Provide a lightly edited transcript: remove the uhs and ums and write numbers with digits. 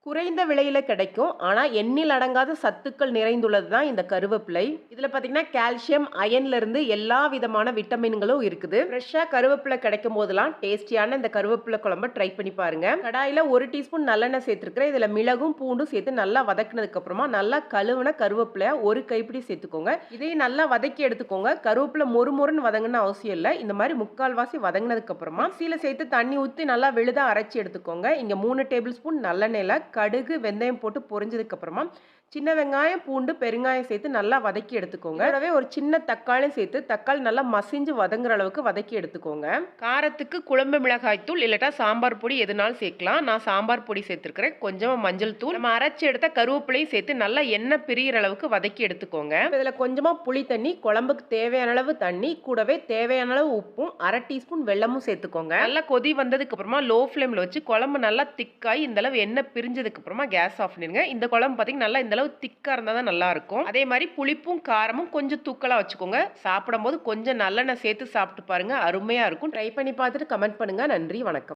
குறைந்த விலையில கிடைக்கும். ஆனா, எண்ணில் அடங்காத சத்துக்கள் நிறைந்துள்ளது தான் இந்த கருவேப்பிலை. இதுல பார்த்தீங்கன்னா, கால்சியம், அயர்ன்ல இருந்து எல்லா விதமான விட்டமின்களும் இருக்குது. ஃப்ரெஷ்ஷா கருவேப்பிலை கிடைக்கும் போதெல்லாம் டேஸ்டியான இந்த கருவேப்பிலை குழம்ப ட்ரை பண்ணி பாருங்க. கடாயில 1 டீஸ்பூன் நல்லெண்ணெய் சேர்த்துருக்கிறேன். இதுல மிளகும், பூண்டும் சேர்த்து நல்லா வதக்குனதுக்கு அப்புறமா, நல்லா கழுவுன கருவேப்பிலைய 1 கைப்பிடி சேர்த்துக்கோங்க. இதையும் நல்லா வதக்கி எடுத்துக்கோங்க. கருவேப்பிலை மொறு மொறுன்னு வதங்கணும்னு அவசியம் இல்ல. இந்த மாரி முக்கால்வாசி வதங்குனதுக்கு அப்புறமா, மிக்ஸியில சேர்த்து தண்ணி ஊத்தி நல்லா விழுதா அரைச்சு எடுத்துக்கோங்க. இங்க 3 டேபிள் ஸ்பூன் நல்லெண்ணெயில கடுகு, வெந்தயம் போட்டு பொரிஞ்சதுக்கு அப்புறமா சின்ன வெங்காயம், பூண்டு, பெருங்காயம் சேர்த்து நல்லா வதக்கி எடுத்துக்கோங்க. கூடவே ஒரு சின்ன தக்காளியும் சேர்த்து தக்காளி நல்லா மசிஞ்சு வதங்குற அளவுக்கு வதக்கி எடுத்துக்கோங்க. காரத்துக்கு குழம்பு மிளகாய் தூள் இல்லாட்டா சாம்பார் பொடி எதுனாலும் சேர்க்கலாம். நான் சாம்பார் பொடி சேர்த்துருக்கிறேன். கொஞ்சமா மஞ்சள் தூள், நம்ம அரைச்சு எடுத்த கருவேப்பிலையும் சேர்த்து நல்லா எண்ணெய் பிரியிற அளவுக்கு வதக்கி எடுத்துக்கோங்க. இதுல கொஞ்சமா புளி தண்ணி, குழம்புக்கு தேவையான அளவு தண்ணி, கூடவே தேவையான அளவு உப்பும் 1/2 டீஸ்பூன் வெல்லமும் சேர்த்துக்கோங்க. நல்லா கொதி வந்ததுக்கு அப்புறமா லோ ஃப்ளேம்ல வச்சு குழம்பு நல்லா திக்காய் இந்த அளவு எண்ணெய் பிரிஞ்சதுக்கு அப்புறமா கேஸ் ஆஃப் பண்ணிருங்க. இந்த குழம்பு பார்த்தீங்கன்னா நல்லா இந்த அளவு திக்கா இருந்தா தான் நல்லா இருக்கும். அதே மாதிரி புளிப்பும் காரமும் கொஞ்சம் தூக்கலா வச்சுக்கோங்க. சாப்பிடும்போது கொஞ்சம் நல்லெண்ணெய் சேர்த்து சாப்பிட்டு பாருங்க. அருமையா இருக்கும். ட்ரை பண்ணி பார்த்துட்டு கமெண்ட் பண்ணுங்க. நன்றி, வணக்கம்.